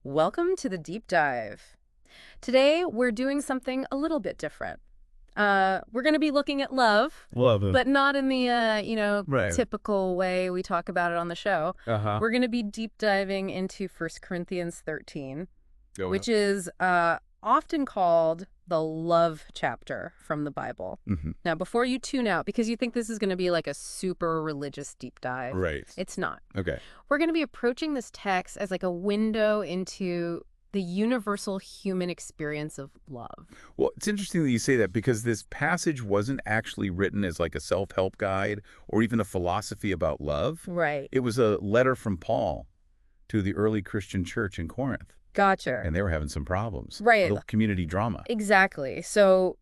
Welcome to the deep dive. Today, we're doing something a little bit different. We're going to be looking at love, Love it. but not in the, Right. typical way we talk about it on the show. Uh-huh. We're going to be deep diving into 1 Corinthians 13, Go ahead. which is often called the love chapter from the Bible. Mm-hmm. Now, before you tune out, because you think this is going to be like a super religious deep dive, Right. it's not. Okay. We're going to be approaching this text as like a window into the universal human experience of love. Well, it's interesting that you say that because this passage wasn't actually written as like a self-help guide or even a philosophy about love. Right. It was a letter from Paul to the early Christian church in Corinth, Gotcha. and they were having some problems. Right. A little community drama. Exactly. So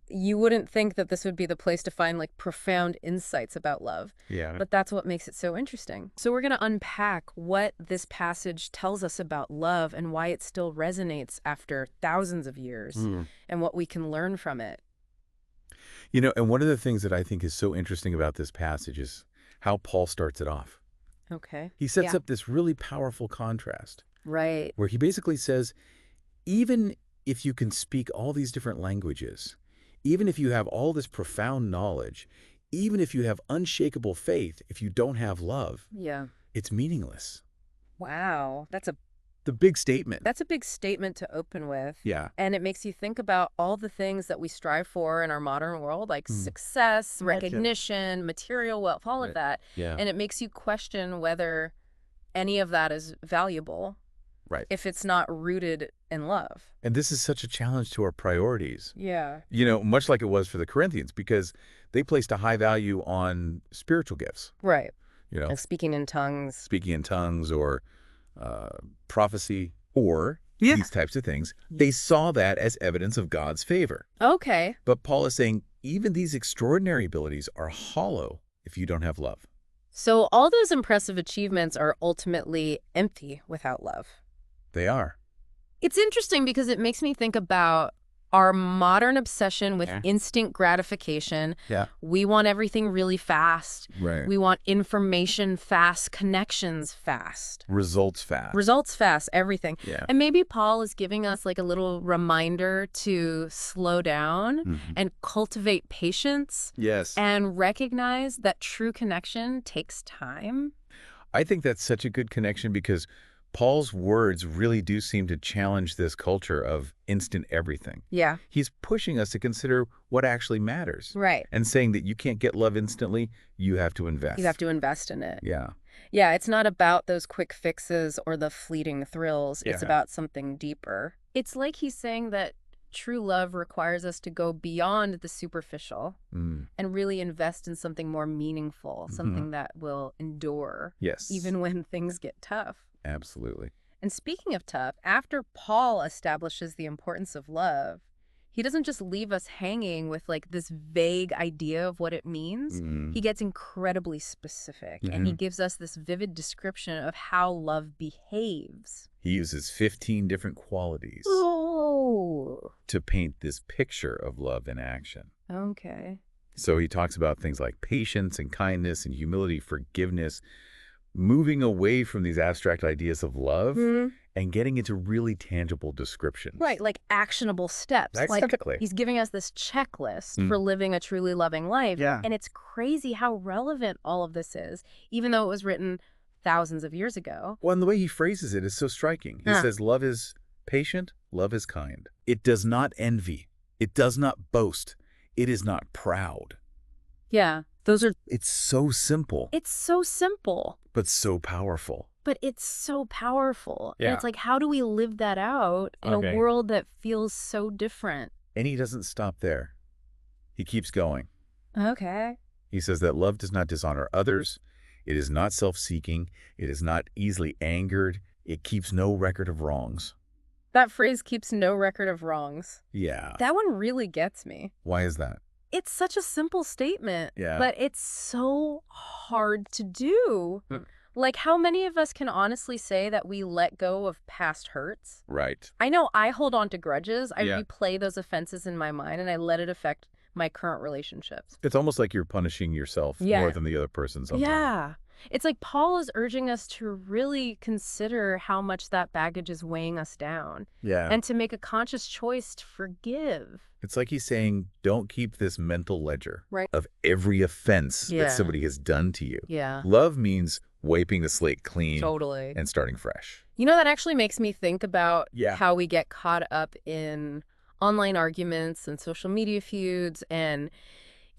you wouldn't think that this would be the place to find like profound insights about love, Yeah. but that's what makes it so interesting. So we're going to unpack what this passage tells us about love and why it still resonates after thousands of years and what we can learn from it. You know, and one of the things that I think is so interesting about this passage is how Paul starts it off. Okay. He sets Yeah. up this really powerful contrast Right. where he basically says, even if you can speak all these different languages, even if you have all this profound knowledge, even if you have unshakable faith, if you don't have love, Yeah. it's meaningless. Wow. The big statement. That's a big statement to open with. Yeah. And it makes you think about all the things that we strive for in our modern world, like Mm. success, Gotcha. recognition, material wealth, all of Right. that. Yeah. And it makes you question whether any of that is valuable Right. if it's not rooted in love. And this is such a challenge to our priorities, Yeah. you know, much like it was for the Corinthians, because they placed a high value on spiritual gifts, Right. you know, Like speaking in tongues. speaking in tongues or prophecy or Yeah. these types of things. They saw that as evidence of God's favor. Okay. But Paul is saying even these extraordinary abilities are hollow if you don't have love. So all those impressive achievements are ultimately empty without love. They are. It's interesting because it makes me think about our modern obsession with Yeah. instant gratification. Yeah. We want everything really fast. Right. We want information fast, connections fast, Results fast. results fast, everything. Yeah. And maybe Paul is giving us like a little reminder to slow down Mhm. and cultivate patience Yes. and recognize that true connection takes time. I think that's such a good connection because Paul's words really do seem to challenge this culture of instant everything. Yeah. He's pushing us to consider what actually matters Right. and saying that you can't get love instantly, you have to invest. You have to invest in it. Yeah. Yeah, it's not about those quick fixes or the fleeting thrills. It's Yeah. about something deeper. It's like he's saying that true love requires us to go beyond the superficial Mm. and really invest in something more meaningful, something that will endure, Yes. even when things get tough. Absolutely. And speaking of tough, after Paul establishes the importance of love, he doesn't just leave us hanging with like this vague idea of what it means. Mm. He gets incredibly specific and he gives us this vivid description of how love behaves. He uses 15 different qualities Oh, to paint this picture of love in action. okay. So he talks about things like patience and kindness and humility, forgiveness, moving away from these abstract ideas of love and getting into really tangible descriptions. Right, like actionable steps. Exactly. Like he's giving us this checklist Mm. for living a truly loving life. Yeah. And it's crazy how relevant all of this is, even though it was written thousands of years ago. Well, and the way he phrases it is so striking. He Huh. says, love is patient, love is kind. It does not envy. It does not boast. It is not proud. Yeah, those are, It's so simple, it's so simple, but so powerful. but it's so powerful. And Yeah. it's like, how do we live that out in Okay. a world that feels so different? And he doesn't stop there. He keeps going. Okay. He says that love does not dishonor others. It is not self-seeking. It is not easily angered. It keeps no record of wrongs. That phrase keeps no record of wrongs. Yeah. That one really gets me. Why is that? It's such a simple statement, Yeah. but it's so hard to do. Like, how many of us can honestly say that we let go of past hurts? Right. I know I hold on to grudges. I Yeah. replay those offenses in my mind, and I let it affect my current relationships. It's almost like you're punishing yourself Yeah. more than the other person sometimes. Yeah. It's like Paul is urging us to really consider how much that baggage is weighing us down Yeah. and to make a conscious choice to forgive. It's like he's saying, don't keep this mental ledger Right. of every offense that Yeah. somebody has done to you. Yeah. Love means wiping the slate clean Totally. and starting fresh. You know, that actually makes me think about Yeah. how we get caught up in online arguments and social media feuds, and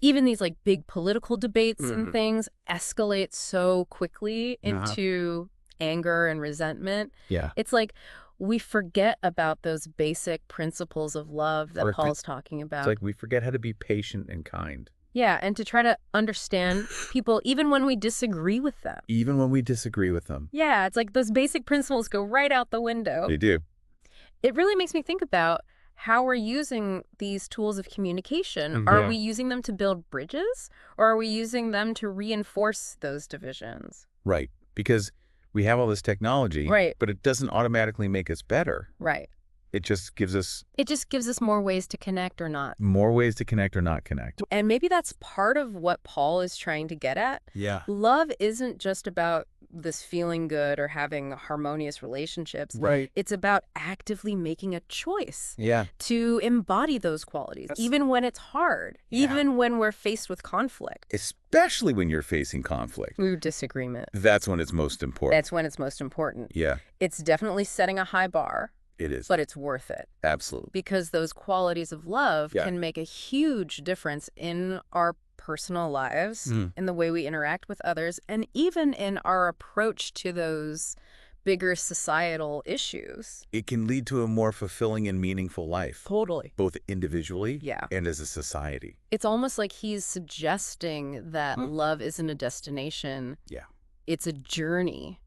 even these like big political debates and things escalate so quickly into anger and resentment. Yeah. It's like we forget about those basic principles of love that Or Paul's talking It's about. like we forget how to be patient and kind. Yeah, and to try to understand people even when we disagree with them. Even when we disagree with them. Yeah, it's like those basic principles go right out the window. They do. It really makes me think about how we're using these tools of communication. Are we using them to build bridges, or are we using them to reinforce those divisions? Right. Because we have all this technology, Right. but it doesn't automatically make us better. Right. It just gives us more ways to connect or not. more ways to connect or not connect. And maybe that's part of what Paul is trying to get at. Yeah. Love isn't just about this feeling good or having harmonious relationships. Right. It's about actively making a choice Yeah. to embody those qualities, even when it's hard, even when we're faced with conflict. Especially when you're facing conflict. Ooh, disagreement. That's when it's most important. That's when it's most important. Yeah, It's definitely setting a high bar, it is. but it's worth it. Absolutely. Because those qualities of love Yeah. can make a huge difference in our personal lives, in the way we interact with others, and even in our approach to those bigger societal issues. It can lead to a more fulfilling and meaningful life, Totally. both individually Yeah. and as a society. It's almost like he's suggesting that love isn't a destination. Yeah. It's a journey.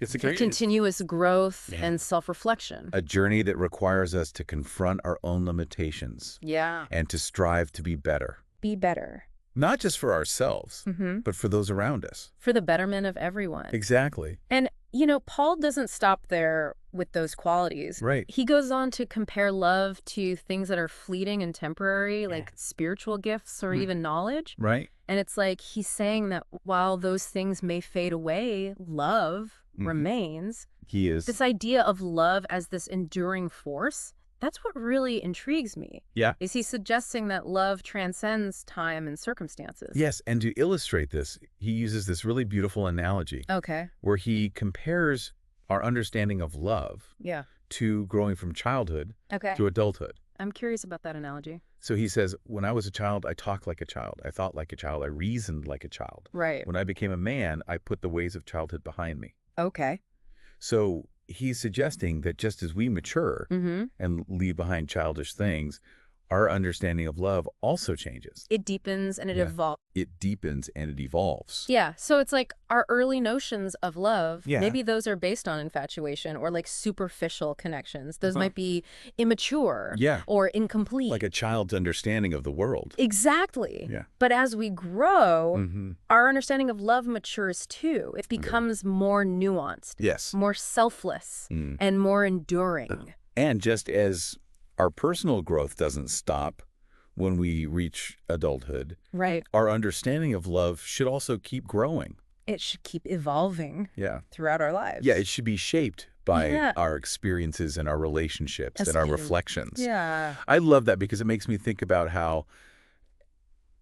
It's Continuous growth and self-reflection. a journey that requires us to confront our own limitations Yeah. and to strive to be better. Be better. Not just for ourselves, Mm-hmm. but for those around us. For the betterment of everyone. Exactly. And, you know, Paul doesn't stop there with those qualities. Right. He goes on to compare love to things that are fleeting and temporary, like spiritual gifts or even knowledge. Right? And it's like he's saying that while those things may fade away, love remains. He is. This idea of love as this enduring force, that's what really intrigues me. Yeah. Is he suggesting that love transcends time and circumstances? Yes, and to illustrate this, he uses this really beautiful analogy Okay. where he compares our understanding of love Yeah. to growing from childhood Okay. to adulthood. I'm curious about that analogy. So he says, when I was a child, I talked like a child. I thought like a child. I reasoned like a child. Right. When I became a man, I put the ways of childhood behind me. Okay. So he's suggesting that just as we mature Mm-hmm. and leave behind childish things, our understanding of love also changes. It deepens and it Yeah. evolves. It deepens and it evolves. Yeah. So it's like our early notions of love, Yeah. maybe those are based on infatuation or like superficial connections. Those might be immature Yeah. or incomplete. Like a child's understanding of the world. Exactly. Yeah. But as we grow, Mm-hmm. our understanding of love matures too. It becomes more nuanced, Yes. more selfless, Mm. and more enduring. And just as our personal growth doesn't stop when we reach adulthood, Right. our understanding of love should also keep growing. It should keep evolving Yeah. throughout our lives. Yeah, it should be shaped by Yeah. our experiences and our relationships That's and our cute. reflections. Yeah. I love that because it makes me think about how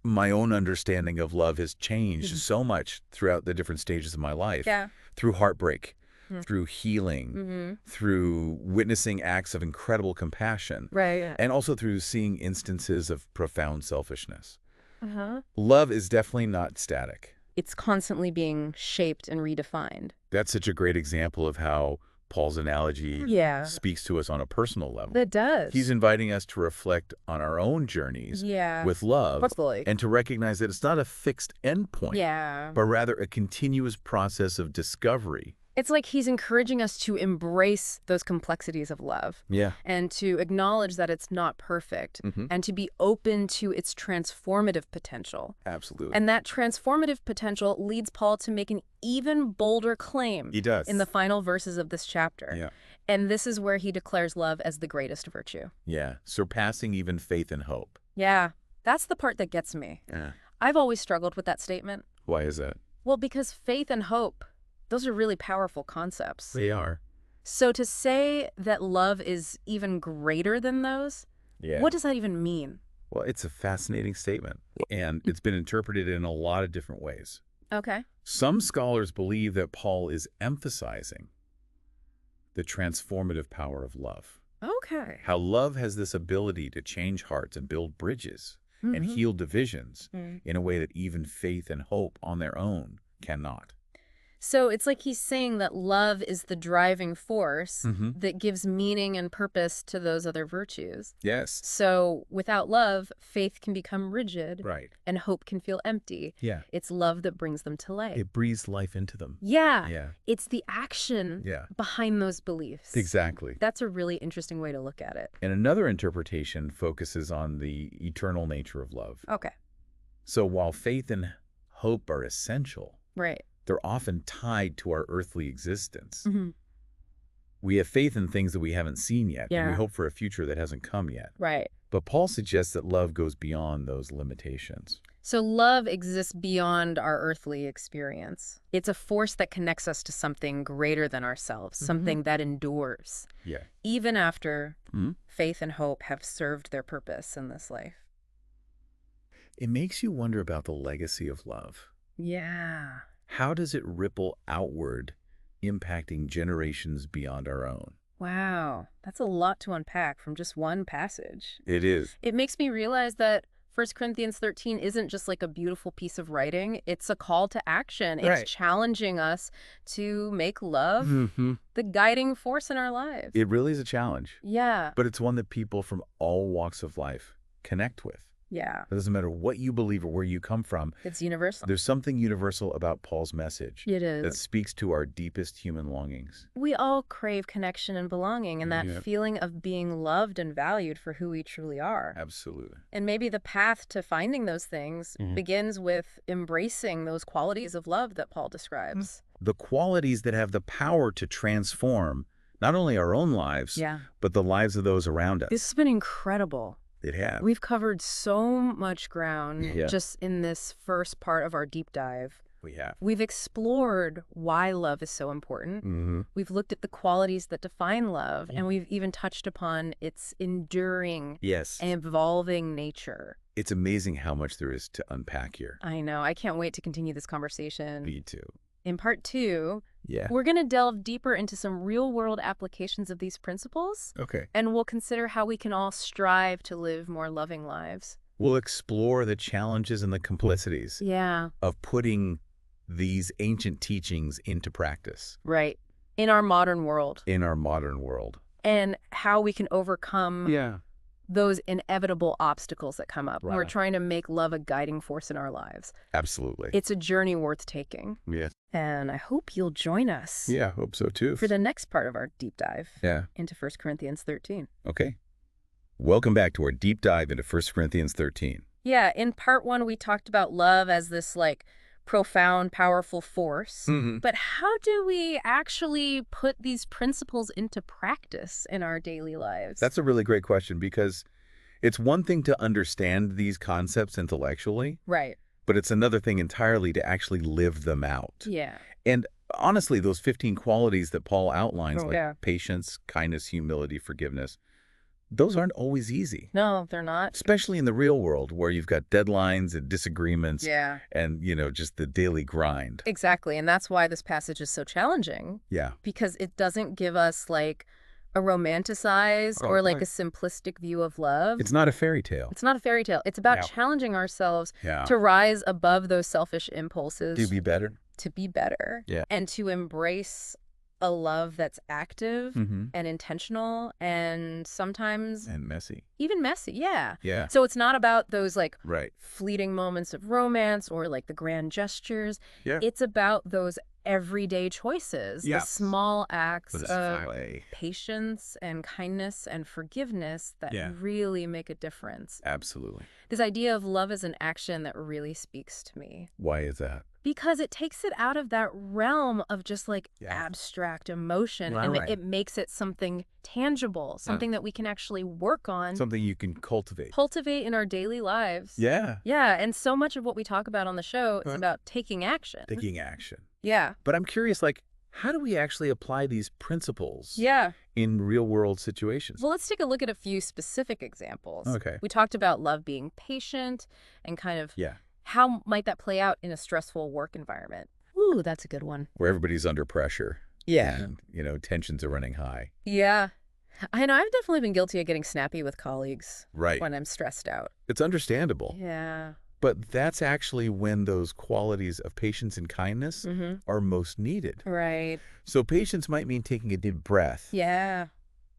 my own understanding of love has changed so much throughout the different stages of my life. Yeah. Through heartbreak, through healing, Mm-hmm. through witnessing acts of incredible compassion, Right. and also through seeing instances of profound selfishness. Uh-huh. Love is definitely not static. It's constantly being shaped and redefined. That's such a great example of how Paul's analogy Yeah. speaks to us on a personal level. That does. He's inviting us to reflect on our own journeys Yeah. with love Absolutely. and to recognize that it's not a fixed endpoint, Yeah. but rather a continuous process of discovery. It's like he's encouraging us to embrace those complexities of love Yeah. and to acknowledge that it's not perfect Mhm. and to be open to its transformative potential. Absolutely. And that transformative potential leads Paul to make an even bolder claim He does. in the final verses of this chapter. Yeah. And this is where he declares love as the greatest virtue. Yeah. Surpassing even faith and hope. Yeah, that's the part that gets me. Yeah. I've always struggled with that statement. Why is that? Well, because faith and hope, those are really powerful concepts. They are. So to say that love is even greater than those, Yeah. what does that even mean? Well, it's a fascinating statement, and it's been interpreted in a lot of different ways. Okay. Some scholars believe that Paul is emphasizing the transformative power of love. Okay. How love has this ability to change hearts and build bridges and heal divisions in a way that even faith and hope on their own cannot. So it's like he's saying that love is the driving force that gives meaning and purpose to those other virtues. Yes. So without love, faith can become rigid Right. and hope can feel empty. Yeah. It's love that brings them to life. It breathes life into them. Yeah. Yeah. It's the action Yeah. behind those beliefs. Exactly. That's a really interesting way to look at it. And another interpretation focuses on the eternal nature of love. Okay. So while faith and hope are essential, Right. they're often tied to our earthly existence. We have faith in things that we haven't seen yet, and we Yeah. hope for a future that hasn't come yet. Right. But Paul suggests that love goes beyond those limitations. So love exists beyond our earthly experience. It's a force that connects us to something greater than ourselves, something that endures, Yeah. even after faith and hope have served their purpose in this life. It makes you wonder about the legacy of love. Yeah. How does it ripple outward, impacting generations beyond our own? Wow. That's a lot to unpack from just one passage. It is. It makes me realize that 1 Corinthians 13 isn't just like a beautiful piece of writing. It's a call to action. It's Right. challenging us to make love the guiding force in our lives. It really is a challenge, Yeah. but it's one that people from all walks of life connect with. Yeah. It doesn't matter what you believe or where you come from. It's universal. There's something universal about Paul's message It that is. speaks to our deepest human longings. We all crave connection and belonging and that Yeah. feeling of being loved and valued for who we truly are. Absolutely. And maybe the path to finding those things begins with embracing those qualities of love that Paul describes. The qualities that have the power to transform not only our own lives, Yeah. but the lives of those around us. This has been incredible. It has. We've covered so much ground Yeah. just in this first part of our deep dive. We have. We've explored why love is so important. We've looked at the qualities that define love, and we've even touched upon its enduring Yes. and evolving nature. It's amazing how much there is to unpack here. I know. I can't wait to continue this conversation. Me too. In part 2, Yeah. we're going to delve deeper into some real-world applications of these principles, Okay. and we'll consider how we can all strive to live more loving lives. We'll explore the challenges and the complexities Yeah. of putting these ancient teachings into practice Right. In our modern world. in our modern world. And how we can overcome Yeah. those inevitable obstacles that come up when we're Right. trying to make love a guiding force in our lives. Absolutely. It's a journey worth taking. Yeah. And I hope you'll join us Yeah, I hope so too. for the next part of our deep dive Yeah. into 1 Corinthians 13. Okay. Welcome back to our deep dive into 1 Corinthians 13. Yeah, in part 1, we talked about love as this like profound, powerful force. But how do we actually put these principles into practice in our daily lives? That's a really great question because it's one thing to understand these concepts intellectually, right. but it's another thing entirely to actually live them out. Yeah. And honestly, those 15 qualities that Paul outlines, like Yeah. patience, kindness, humility, forgiveness, those aren't always easy, No, they're not. especially in the real world where you've got deadlines and disagreements Yeah. and, just the daily grind. Exactly. And that's why this passage is so challenging, Yeah. because it doesn't give us like a romanticized or like a simplistic view of love. It's not a fairy tale. It's not a fairy tale. It's about No. challenging ourselves Yeah. to rise above those selfish impulses, To be better. to be better, Yeah. and to embrace a love that's active Mm-hmm. and intentional and sometimes And messy. even messy. Yeah. Yeah. So it's not about those like Right. fleeting moments of romance or like the grand gestures. Yeah. It's about those everyday choices, Yeah. the small acts But it's of highway. patience and kindness and forgiveness that Yeah. really make a difference. Absolutely. This idea of love as an action that really speaks to me. Why is that? Because it takes it out of that realm of just like Yeah. abstract emotion, Right, and right. it makes it something tangible, something that we can actually work on, Something you can cultivate. cultivate in our daily lives. Yeah. Yeah, and so much of what we talk about on the show is Uh, about taking action. Taking action. Yeah. But I'm curious, like, how do we actually apply these principles Yeah. in real-world situations? Well, let's take a look at a few specific examples. Okay. We talked about love being patient and kind of Yeah. how might that play out in a stressful work environment. Ooh, that's a good one. Where everybody's under pressure. Yeah. And, tensions are running high. Yeah. I know I've definitely been guilty of getting snappy with colleagues Right. when I'm stressed out. It's understandable. Yeah. But that's actually when those qualities of patience and kindness are most needed. Right. So patience might mean taking a deep breath Yeah.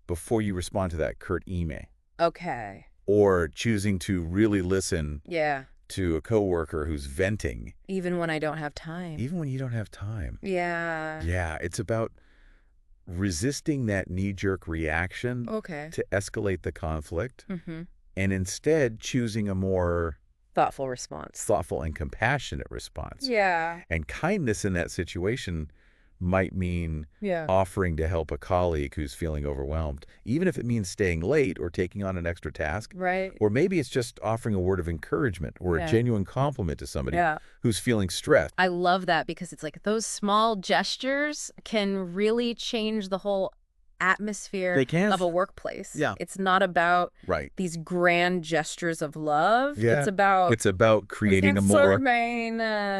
before you respond to that curt email, Okay. or choosing to really listen Yeah. to a coworker who's venting, Even when I don't have time. even when you don't have time. Yeah. Yeah, it's about resisting that knee-jerk reaction Okay. to escalate the conflict, Mm-hmm. and instead choosing a more Thoughtful response. thoughtful and compassionate response. Yeah. And kindness in that situation might mean Yeah. offering to help a colleague who's feeling overwhelmed, even if it means staying late or taking on an extra task. Right. Or maybe it's just offering a word of encouragement or Yeah. a genuine compliment to somebody Yeah. who's feeling stressed. I love that because it's like those small gestures can really change the whole atmosphere They can. of a workplace. Yeah. It's not about Right. these grand gestures of love. Yeah. It's about It's about creating a more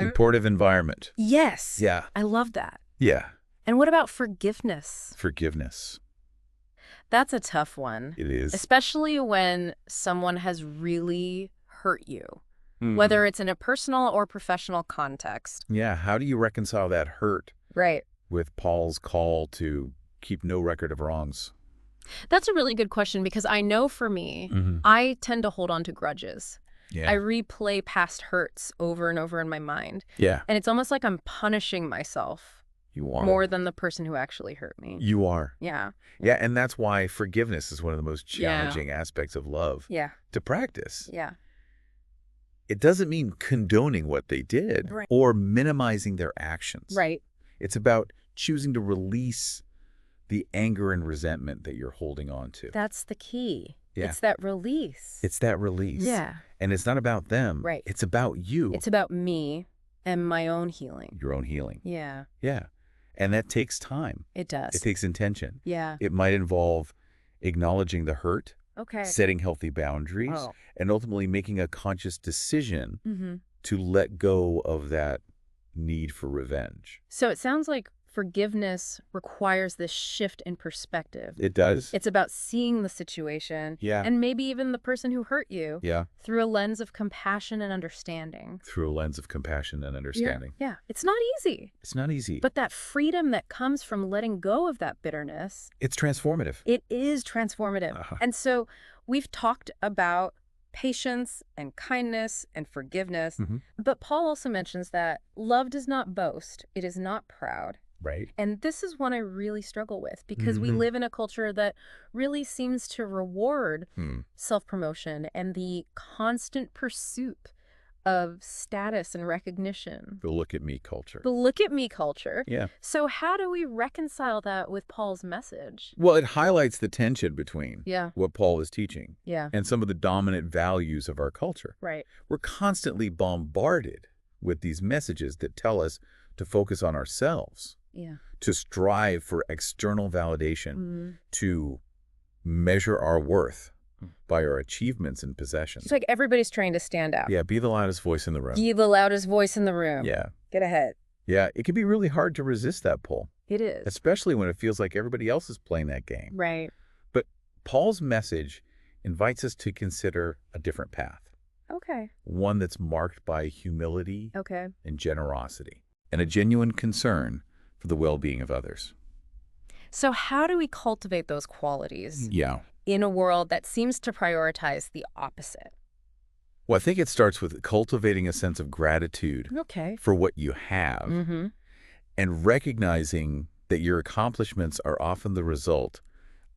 supportive environment. Yes. Yeah. I love that. Yeah. And what about forgiveness? Forgiveness. That's a tough one, It is. especially when someone has really hurt you, Mhm. whether it's in a personal or professional context. Yeah. How do you reconcile that hurt Right. with Paul's call to keep no record of wrongs? That's a really good question because I know for me, Mm-hmm. I tend to hold on to grudges. Yeah. I replay past hurts over and over in my mind. Yeah. And it's almost like I'm punishing myself You are. more than the person who actually hurt me. You are. Yeah. Yeah. And that's why forgiveness is one of the most Yeah. challenging aspects of love Yeah. to practice. Yeah. It doesn't mean condoning what they did Right. or minimizing their actions. Right. It's about choosing to release the anger and resentment that you're holding on to. That's the key. Yeah. It's that release. It's that release. Yeah. And it's not about them. Right. It's about you. It's about me and my own healing. your own healing. Yeah. Yeah. And that takes time. It does. It takes intention. Yeah. It might involve acknowledging the hurt, Okay. setting healthy boundaries, Oh. and ultimately making a conscious decision Mm-hmm. to let go of that need for revenge. So it sounds like forgiveness requires this shift in perspective. It does. It's about seeing the situation Yeah. and maybe even the person who hurt you Yeah. through a lens of compassion and understanding. Through a lens of compassion and understanding. Yeah. It's not easy. It's not easy. But that freedom that comes from letting go of that bitterness, It's transformative. it is transformative. Uh-huh. And so we've talked about patience and kindness and forgiveness. Mhm. But Paul also mentions that love does not boast. It is not proud. Right. And this is one I really struggle with because we Mhm. live in a culture that really seems to reward self-promotion and the constant pursuit of status and recognition. The look at me culture. The look at me culture. Yeah. So how do we reconcile that with Paul's message? Well, it highlights the tension between Yeah. what Paul is teaching Yeah. and some of the dominant values of our culture. Right. We're constantly bombarded with these messages that tell us to focus on ourselves, Yeah. to strive for external validation, Mm. to measure our worth by our achievements and possessions. It's like everybody's trying to stand out. Yeah, be the loudest voice in the room. Be the loudest voice in the room. Yeah. Get ahead. Yeah, it can be really hard to resist that pull, It is. especially when it feels like everybody else is playing that game. Right. But Paul's message invites us to consider a different path, Okay. one that's marked by humility Okay. and generosity, and a genuine concern for the well-being of others. So how do we cultivate those qualities Yeah. in a world that seems to prioritize the opposite? Well, I think it starts with cultivating a sense of gratitude Okay. for what you have Mm-hmm. and recognizing that your accomplishments are often the result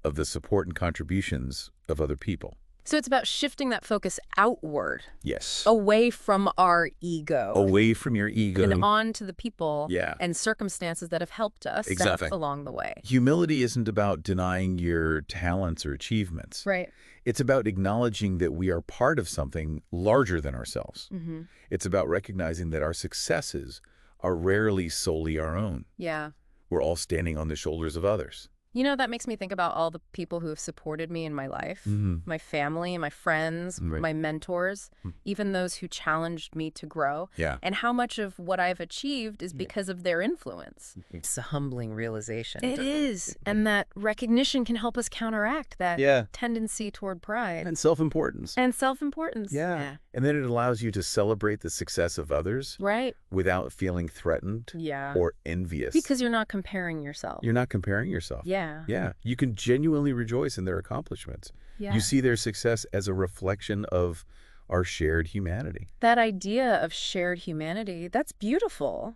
of the support and contributions of other people. So it's about shifting that focus outward, Yes. away from our ego, Away from your ego. and on to the people Yeah. and circumstances that have helped us Exactly. along the way. Humility isn't about denying your talents or achievements. Right. It's about acknowledging that we are part of something larger than ourselves. Mm-hmm. It's about recognizing that our successes are rarely solely our own. Yeah. We're all standing on the shoulders of others. You know, that makes me think about all the people who have supported me in my life, my family, my friends, Right. my mentors, even those who challenged me to grow, Yeah. and how much of what I've achieved is because of their influence. It's a humbling realization. It is. And that recognition can help us counteract that tendency toward pride. And self-importance. And self-importance. Yeah. And then it allows you to celebrate the success of others Right. without feeling threatened Yeah. or envious. Because you're not comparing yourself. You're not comparing yourself. Yeah. Yeah. You can genuinely rejoice in their accomplishments. Yeah. You see their success as a reflection of our shared humanity. That idea of shared humanity, that's beautiful.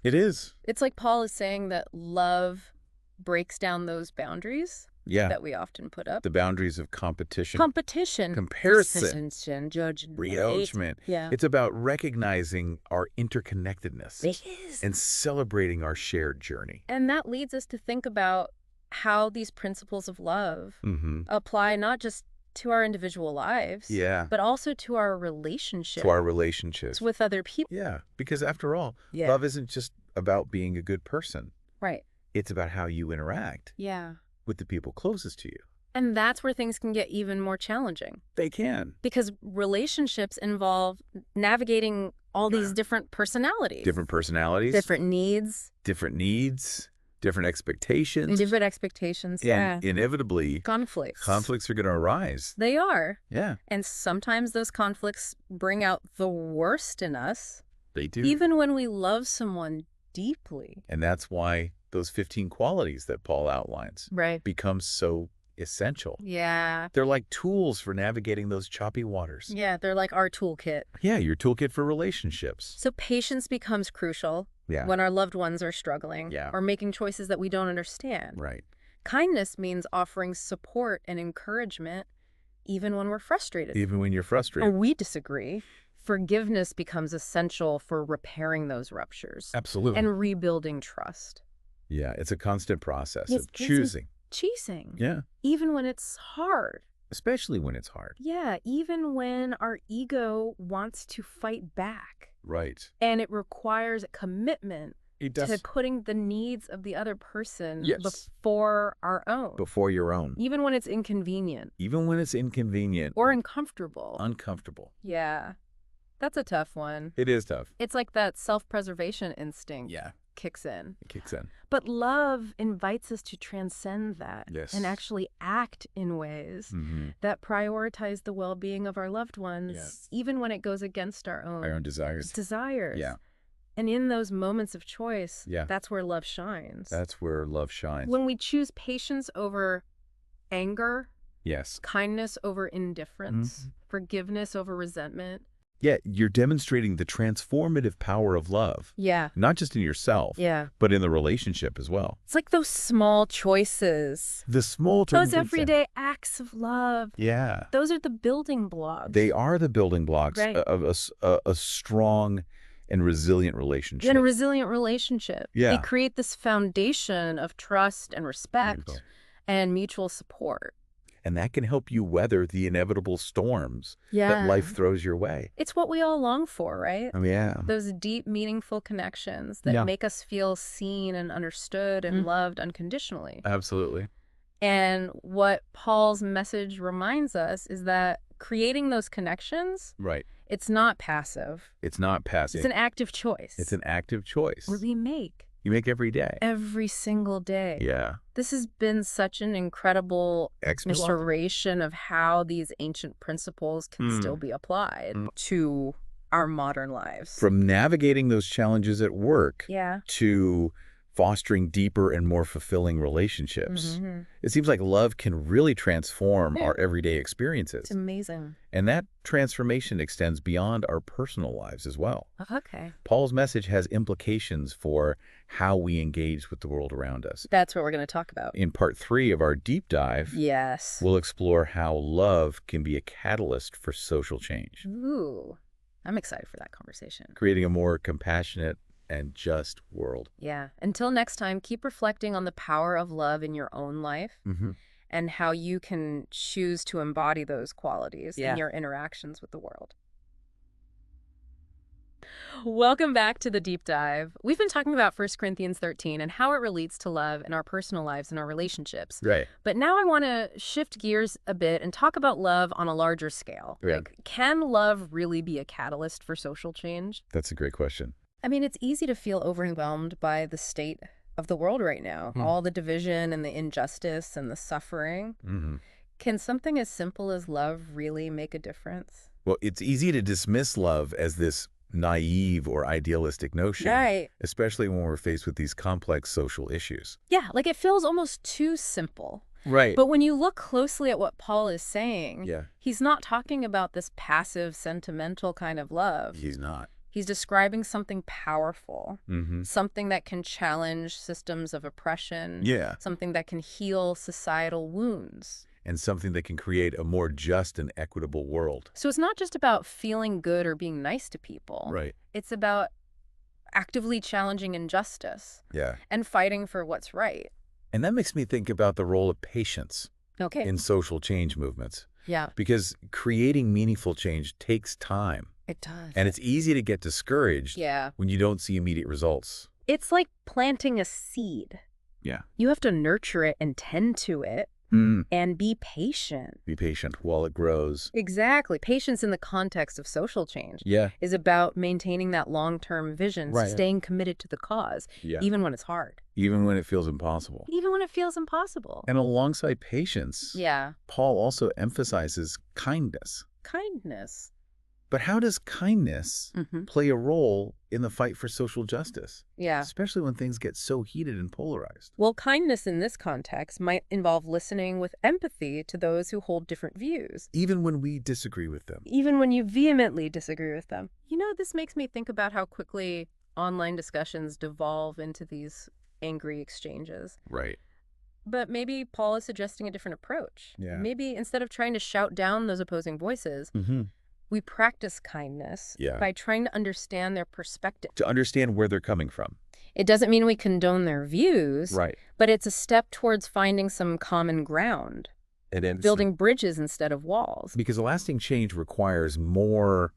It is. It's like Paul is saying that love breaks down those boundaries Yeah. that we often put up. The boundaries of competition. Competition. Comparison. Judgment. Judgment. Yeah. It's about recognizing our interconnectedness It is. and celebrating our shared journey. And that leads us to think about how these principles of love apply not just to our individual lives, Yeah. but also to our relationships To our relationships. with other people. Yeah. Because after all, Yeah. love isn't just about being a good person. Right. It's about how you interact Yeah. with the people closest to you. And that's where things can get even more challenging. They can. Because relationships involve navigating all these different personalities. Different personalities. Different needs. Different needs. Different expectations. Different expectations. Yeah. And inevitably, Conflicts. conflicts are going to arise. They are. Yeah. And sometimes those conflicts bring out the worst in us, They do. even when we love someone deeply. And that's why those 15 qualities that Paul outlines Right. become so essential. Yeah. They're like tools for navigating those choppy waters. Yeah, they're like our toolkit. Yeah, your toolkit for relationships. So patience becomes crucial Yeah. when our loved ones are struggling Yeah. or making choices that we don't understand. Right. Kindness means offering support and encouragement even when we're frustrated Even when you're or frustrated. we disagree. Forgiveness becomes essential for repairing those ruptures Absolutely. and rebuilding trust. Yeah, it's a constant process Yes, of choosing. Choosing. Yeah, Even when it's hard. especially when it's hard. Yeah, even when our ego wants to fight back. Right. And it requires a commitment It to does. putting the needs of the other person Yes. before our own. Before your own. Even when it's inconvenient Even when it's inconvenient. or uncomfortable. Uncomfortable. Yeah, that's a tough one. It is tough. It's like that self-preservation instinct Yeah, kicks in. it kicks in. But love invites us to transcend that Yes. and actually act in ways that prioritize the well-being of our loved ones, Yes. even when it goes against our own, Our own desires. desires. Yeah. And in those moments of choice, Yeah. that's where love shines. That's where love shines. When we choose patience over anger, Yes. kindness over indifference, forgiveness over resentment. Yeah, you're demonstrating the transformative power of love, Yeah. not just in yourself, Yeah. but in the relationship as well. It's like those small choices, The small those everyday acts of love. Yeah. Those are the building blocks. They are the building blocks Right. of a strong and resilient relationship. in a resilient relationship. Yeah. They create this foundation of trust and respect Beautiful. and mutual support. And that can help you weather the inevitable storms that life throws your way. It's what we all long for, right? Oh, yeah. Those deep, meaningful connections that Yeah. make us feel seen and understood and loved unconditionally. Absolutely. And what Paul's message reminds us is that creating those connections, Right. it's not passive. It's not passive. It's an active choice. It's an active choice. we make You make every day. every single day. Yeah. This has been such an incredible Excellent. restoration of how these ancient principles can still be applied to our modern lives. From navigating those challenges at work Yeah. to fostering deeper and more fulfilling relationships. Mm-hmm. It seems like love can really transform Yeah. our everyday It's experiences. amazing. And that transformation extends beyond our personal lives as well. Okay. Paul's message has implications for how we engage with the world around us. That's what we're going to talk about. In part 3 of our deep dive, Yes. we'll explore how love can be a catalyst for social change, Ooh, I'm excited for that conversation. creating a more compassionate and just world. Yeah. Until next time, keep reflecting on the power of love in your own life and how you can choose to embody those qualities in your interactions with the world. Welcome back to the deep dive. We've been talking about 1 Corinthians 13 and how it relates to love in our personal lives and our relationships. Right. But now I want to shift gears a bit and talk about love on a larger scale. Yeah. Like, can love really be a catalyst for social change? That's a great question. I mean, it's easy to feel overwhelmed by the state of the world right now. All the division and the injustice and the suffering. Can something as simple as love really make a difference? Well, it's easy to dismiss love as this naive or idealistic notion, Right. especially when we're faced with these complex social issues. Yeah, like it feels almost too simple. Right. But when you look closely at what Paul is saying, Yeah. he's not talking about this passive, sentimental kind of love. He's not. He's describing something powerful, Mm-hmm. something that can challenge systems of oppression, Yeah. something that can heal societal wounds. And something that can create a more just and equitable world. So it's not just about feeling good or being nice to people. Right. It's about actively challenging injustice Yeah. and fighting for what's right. And that makes me think about the role of patience Okay. in social change movements, Yeah, because creating meaningful change takes time. it does. And it's easy to get discouraged Yeah. when you don't see immediate results. It's like planting a seed. Yeah. You have to nurture it and tend to it and be patient. Be patient while it grows. Exactly. Patience in the context of social change Yeah. is about maintaining that long-term vision, Right. staying committed to the cause, Yeah. even when it's hard, Even when it feels impossible. even when it feels impossible. And alongside patience, Yeah. Paul also emphasizes kindness. Kindness. But how does kindness play a role in the fight for social justice, Yeah. especially when things get so heated and polarized? Well, kindness in this context might involve listening with empathy to those who hold different views, Even when we disagree with them. even when you vehemently disagree with them. You know, this makes me think about how quickly online discussions devolve into these angry exchanges. Right. But maybe Paul is suggesting a different approach. Yeah. Maybe instead of trying to shout down those opposing voices, we practice kindness Yeah. by trying to understand their perspective. To understand where they're coming from. It doesn't mean we condone their views, Right. but it's a step towards finding some common ground, And then building bridges instead of walls. because lasting change requires more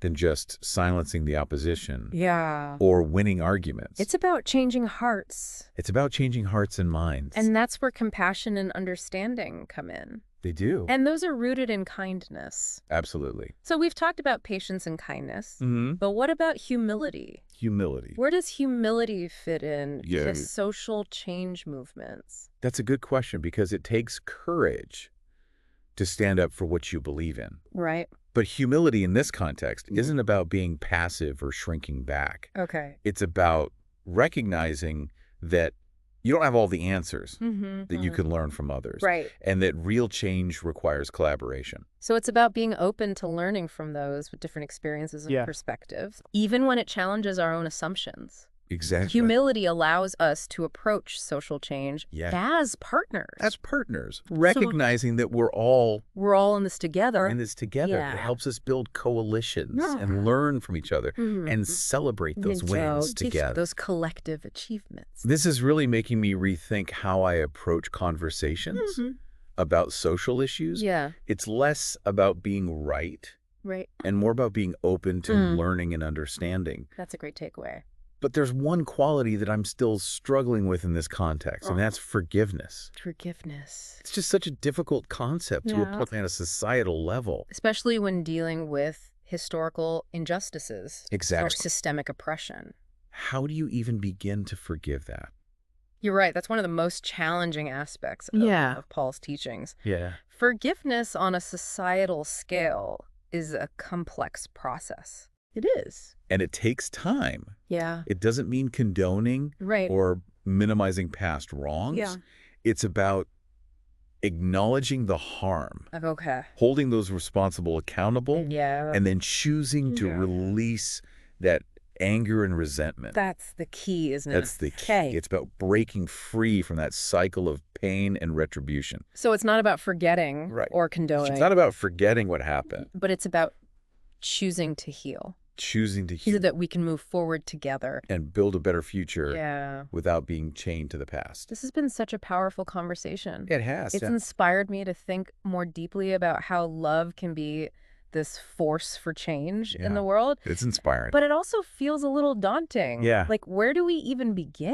than just silencing the opposition Yeah. or winning arguments. It's about changing hearts. It's about changing hearts and minds. And that's where compassion and understanding come in. they do. And those are rooted in kindness. Absolutely. So we've talked about patience and kindness, Mm-hmm. but what about humility? Humility. Where does humility fit in Yeah. to social change movements? That's a good question, because it takes courage to stand up for what you believe in. Right. But humility in this context isn't about being passive or shrinking back. Okay. It's about recognizing that you don't have all the answers, that you can learn from others. Right. And that real change requires collaboration. So it's about being open to learning from those with different experiences and perspectives, even when it challenges our own assumptions. Exactly. Humility allows us to approach social change as partners. As partners, recognizing that we're all We're all in this together. in this together. Yeah. It helps us build coalitions and learn from each other and celebrate those wins together. Those collective achievements. This is really making me rethink how I approach conversations about social issues. Yeah. It's less about being right Right. and more about being open to learning and understanding. That's a great takeaway. But there's one quality that I'm still struggling with in this context, and that's forgiveness. Forgiveness. It's just such a difficult concept to apply on a societal level. Especially when dealing with historical injustices or Exactly. systemic oppression. How do you even begin to forgive that? You're right. That's one of the most challenging aspects of Paul's teachings. Yeah. Forgiveness on a societal scale is a complex process. It is. And it takes time. Yeah. It doesn't mean condoning Right. or minimizing past wrongs. Yeah. It's about acknowledging the harm, Okay. holding those responsible accountable, Yeah. and then choosing to Yeah. release that anger and resentment. That's the key, isn't it? That's the key. Okay. It's about breaking free from that cycle of pain and retribution. So it's not about forgetting Right. or condoning, It's not about forgetting what happened, but it's about choosing to heal. choosing to So heal that we can move forward together. and build a better future Yeah. without being chained to the past. This has been such a powerful conversation. It has. It's Yeah. inspired me to think more deeply about how love can be this force for change in Yeah. the world. It's inspiring. But it also feels a little daunting. Yeah. Like, where do we even begin?